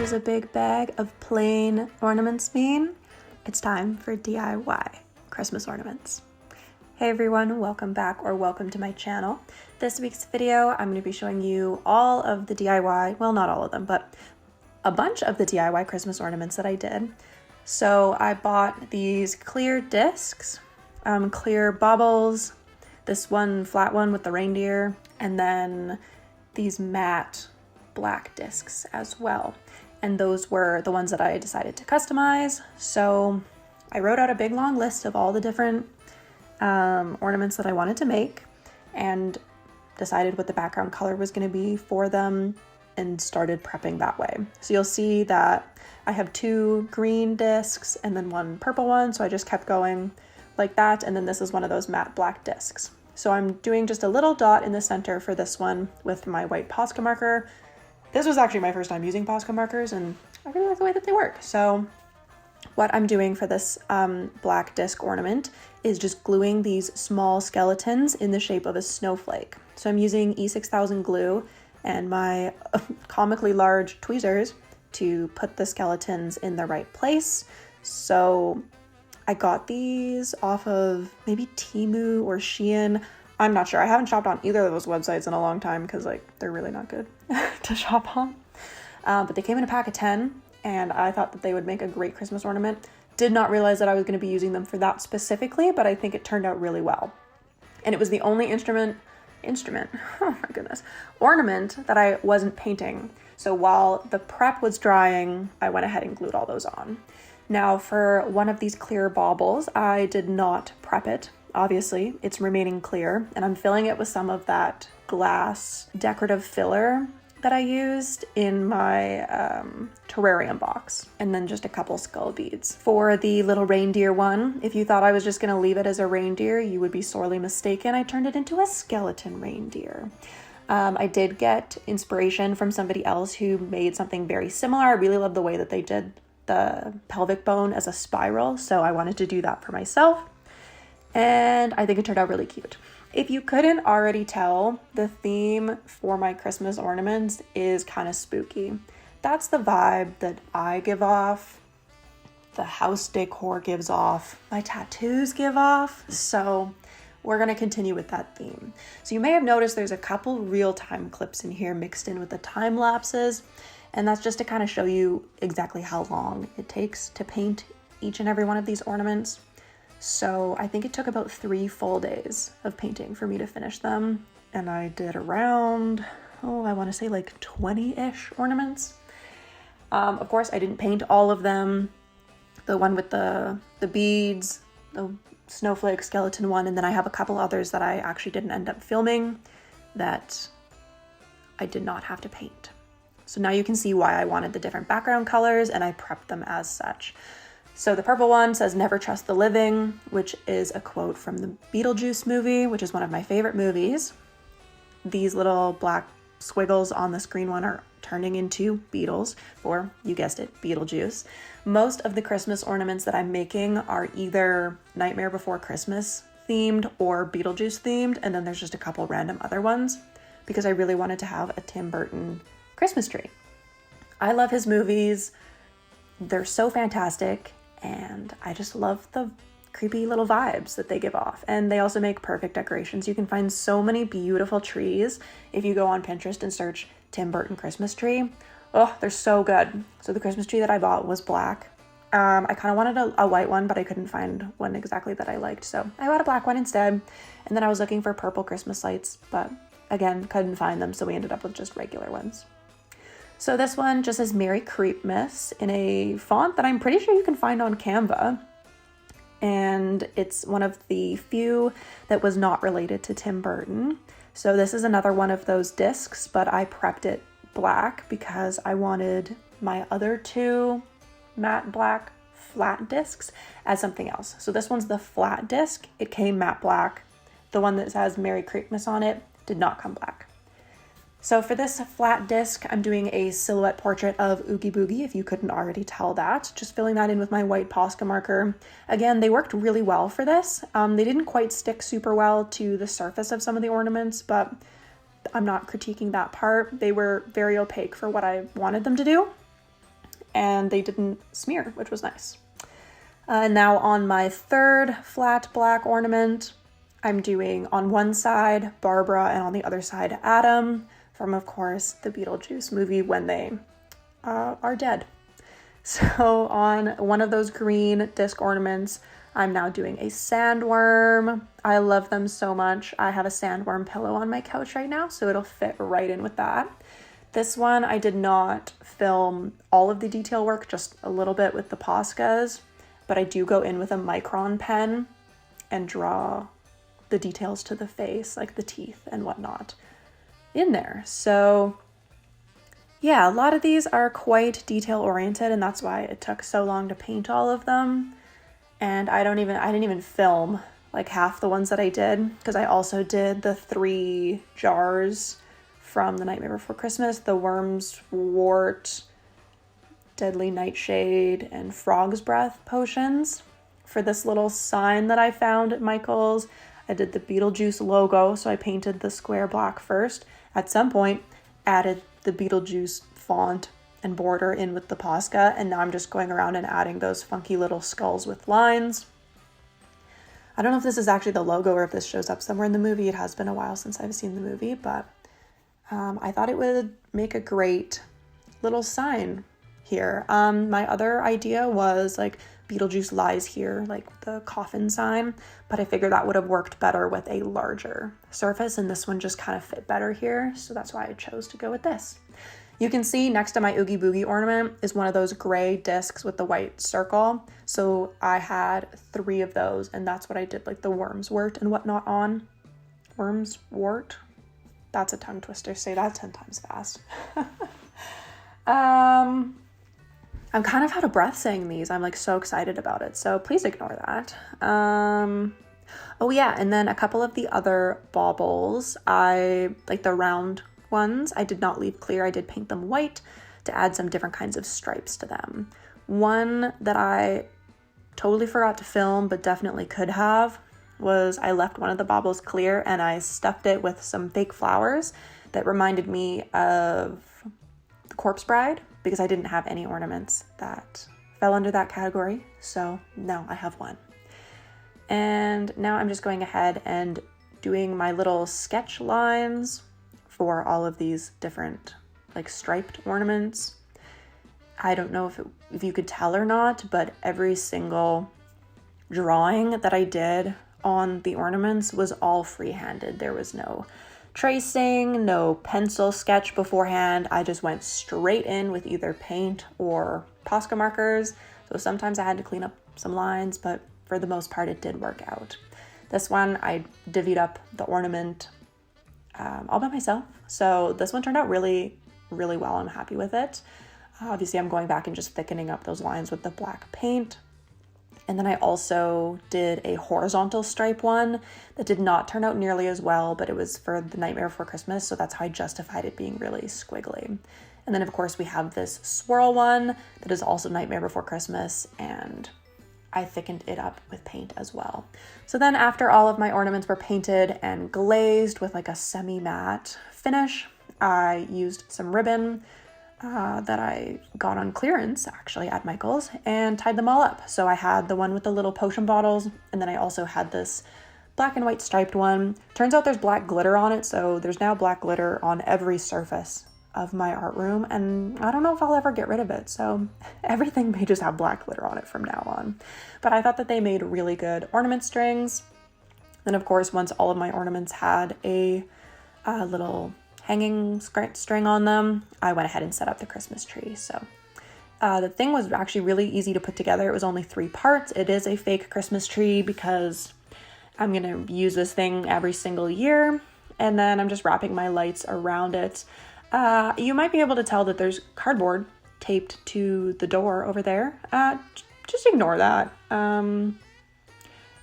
does a big bag of plain ornaments mean? It's time for DIY Christmas ornaments. Hey everyone, welcome back or welcome to my channel. This week's video, I'm going to be showing you all of the DIY, well not all of them, but a bunch of the DIY Christmas ornaments that I did. So I bought these clear discs, clear baubles, this one flat one with the reindeer, and then these matte black discs as well. And those were the ones that I decided to customize. So I wrote out a big long list of all the different ornaments that I wanted to make and decided what the background color was going to be for them and started prepping that way. So you'll see that I have 2 green discs and then 1 purple one. So I just kept going like that. And then this is one of those matte black discs. So I'm doing just a little dot in the center for this one with my white Posca marker. This was actually my first time using Posca markers and I really like the way that they work. So what I'm doing for this black disc ornament is just gluing these small skeletons in the shape of a snowflake. So I'm using E6000 glue and my comically large tweezers to put the skeletons in the right place. So I got these off of maybe Temu or Shein. I'm not sure. I haven't shopped on either of those websites in a long time because they're really not good to shop on. But they came in a pack of 10 and I thought that they would make a great Christmas ornament. Did not realize that I was going to be using them for that specifically, but I think it turned out really well. And it was the only oh my goodness, ornament that I wasn't painting. So while the prep was drying, I went ahead and glued all those on. Now for one of these clear baubles, I did not prep it. Obviously, it's remaining clear, and I'm filling it with some of that glass decorative filler that I used in my terrarium box, and then just a couple skull beads. For the little reindeer one, if you thought I was just gonna leave it as a reindeer, you would be sorely mistaken. I turned it into a skeleton reindeer. I did get inspiration from somebody else who made something very similar. I really love the way that they did the pelvic bone as a spiral, so I wanted to do that for myself. And I think it turned out really cute. If you couldn't already tell, the theme for my Christmas ornaments is kind of spooky. That's the vibe that I give off, the house decor gives off, my tattoos give off. So we're gonna continue with that theme. So you may have noticed there's a couple real-time clips in here mixed in with the time lapses. And that's just to kind of show you exactly how long it takes to paint each and every one of these ornaments. So I think it took about 3 full days of painting for me to finish them. And I did around, I want to say 20-ish ornaments. Of course, I didn't paint all of them. The one with the beads, the snowflake skeleton one, and then I have a couple others that I actually didn't end up filming that I did not have to paint. So now you can see why I wanted the different background colors and I prepped them as such. So the purple one says, "Never trust the living," which is a quote from the Beetlejuice movie, which is one of my favorite movies. These little black squiggles on the screen one are turning into beetles, or you guessed it, Beetlejuice. Most of the Christmas ornaments that I'm making are either Nightmare Before Christmas themed or Beetlejuice themed, and then there's just a couple random other ones because I really wanted to have a Tim Burton Christmas tree. I love his movies. They're so fantastic. And I just love the creepy little vibes that they give off. And they also make perfect decorations. You can find so many beautiful trees if you go on Pinterest and search Tim Burton Christmas tree. Oh, they're so good. So the Christmas tree that I bought was black. I kind of wanted a white one, but I couldn't find one exactly that I liked. So I bought a black one instead. And then I was looking for purple Christmas lights, but again, couldn't find them. So we ended up with just regular ones. So this one just says Merry Creepmas in a font that I'm pretty sure you can find on Canva. And it's one of the few that was not related to Tim Burton. So this is another one of those discs, but I prepped it black because I wanted my other 2 matte black flat discs as something else. So this one's the flat disc. It came matte black. The one that says Merry Creepmas on it did not come black. So for this flat disc, I'm doing a silhouette portrait of Oogie Boogie, if you couldn't already tell that. Just filling that in with my white Posca marker. Again, they worked really well for this. They didn't quite stick super well to the surface of some of the ornaments, but I'm not critiquing that part. They were very opaque for what I wanted them to do. and they didn't smear, which was nice. Now on my third flat black ornament, I'm doing on one side Barbara and on the other side Adam from, of course, the Beetlejuice movie when they are dead. So on one of those green disc ornaments, I'm now doing a sandworm. I love them so much. I have a sandworm pillow on my couch right now, so it'll fit right in with that. This one, I did not film all of the detail work, just a little bit with the Poscas, but I do go in with a micron pen and draw the details to the face, like the teeth and whatnot in there. So yeah, a lot of these are quite detail oriented, and that's why it took so long to paint all of them. And I didn't even film like half the ones that I did, because I also did the 3 jars from The Nightmare Before Christmas, the Worm's Wart, Deadly Nightshade, and Frog's Breath potions. For this little sign that I found at Michael's, I did the Beetlejuice logo, so I painted the square black first. At some point, added the Beetlejuice font and border in with the Posca, and now I'm just going around and adding those funky little skulls with lines. I don't know if this is actually the logo or if this shows up somewhere in the movie. It has been a while since I've seen the movie, but I thought it would make a great little sign here. My other idea was like Beetlejuice lies here, like the coffin sign, but I figured that would have worked better with a larger surface, and this one just kind of fit better here, so that's why I chose to go with this. You can see next to my Oogie Boogie ornament is one of those gray discs with the white circle, so I had 3 of those, and that's what I did like the Worm's Wart and whatnot on. Worm's Wart? That's a tongue twister. Say that 10 times fast. I'm kind of out of breath saying these. I'm like so excited about it, so please ignore that. Oh yeah, and then a couple of the other baubles, I like the round ones, I did not leave clear. I did paint them white to add some different kinds of stripes to them. One that I totally forgot to film but definitely could have was I left one of the baubles clear and I stuffed it with some fake flowers that reminded me of the Corpse Bride, because I didn't have any ornaments that fell under that category. So now I have one. And now I'm just going ahead and doing my little sketch lines for all of these different like striped ornaments. I don't know if you could tell or not, but every single drawing that I did on the ornaments was all freehanded. There was no tracing, no pencil sketch beforehand. I just went straight in with either paint or Posca markers. So sometimes I had to clean up some lines, but for the most part, it did work out. This one, I divvied up the ornament all by myself. So this one turned out really, really well. I'm happy with it. Obviously, I'm going back and just thickening up those lines with the black paint. And then I also did a horizontal stripe one that did not turn out nearly as well, but it was for The Nightmare Before Christmas, so that's how I justified it being really squiggly. And then, of course, we have this swirl one that is also Nightmare Before Christmas, and I thickened it up with paint as well. So then after all of my ornaments were painted and glazed with like a semi-matte finish, I used some ribbon that I got on clearance actually at Michael's and tied them all up. So I had the one with the little potion bottles, and then I also had this black and white striped one. Turns out there's black glitter on it, so there's now black glitter on every surface of my art room, and I don't know if I'll ever get rid of it, so everything may just have black glitter on it from now on. But I thought that they made really good ornament strings. Then of course, once all of my ornaments had a little hanging string on them, I went ahead and set up the Christmas tree. So the thing was actually really easy to put together. It was only 3 parts. It is a fake Christmas tree because I'm gonna use this thing every single year, and then I'm just wrapping my lights around it. You might be able to tell that there's cardboard taped to the door over there. Just ignore that.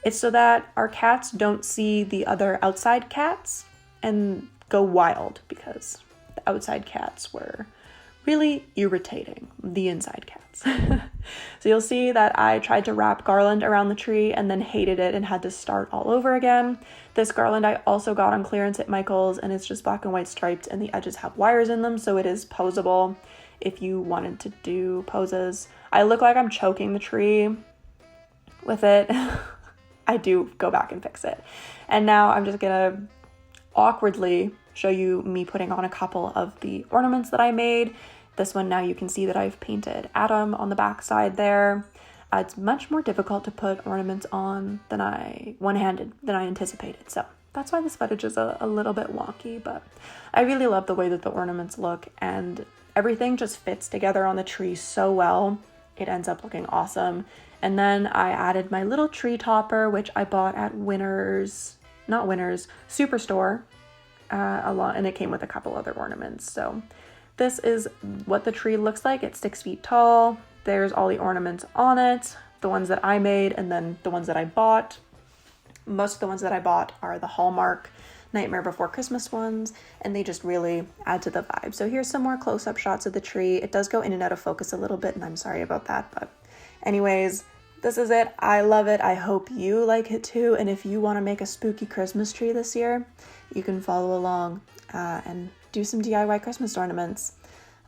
It's so that our cats don't see the other outside cats and go wild, because the outside cats were really irritating, the inside cats. So you'll see that I tried to wrap garland around the tree and then hated it and had to start all over again. This garland I also got on clearance at Michael's, and it's just black and white striped and the edges have wires in them, so it is posable if you wanted to do poses. I look like I'm choking the tree with it. I do go back and fix it. And now I'm just gonna awkwardly show you me putting on a couple of the ornaments that I made. This one, now you can see that I've painted Adam on the back side there. It's much more difficult to put ornaments on one-handed than I anticipated. So that's why this footage is a little bit wonky, but I really love the way that the ornaments look, and everything just fits together on the tree so well. It ends up looking awesome. And then I added my little tree topper, which I bought at Superstore, and it came with a couple other ornaments. So this is what the tree looks like. It's 6 feet tall. There's all the ornaments on it, the ones that I made, and then the ones that I bought. Most of the ones that I bought are the Hallmark Nightmare Before Christmas ones, and they just really add to the vibe. So here's some more close-up shots of the tree. It does go in and out of focus a little bit, and I'm sorry about that, but anyways, this is it. I love it. I hope you like it too, and if you want to make a spooky Christmas tree this year, you can follow along and do some DIY Christmas ornaments.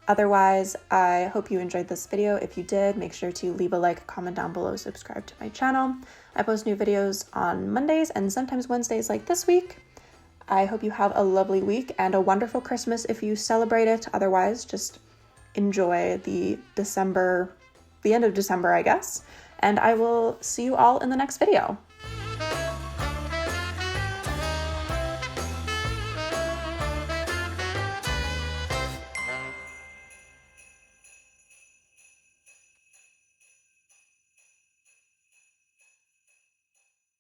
Otherwise, I hope you enjoyed this video. If you did, make sure to leave a like, comment down below, subscribe to my channel. I post new videos on Mondays and sometimes Wednesdays like this week. I hope you have a lovely week and a wonderful Christmas if you celebrate it. Otherwise, just enjoy the end of December, I guess. And I will see you all in the next video.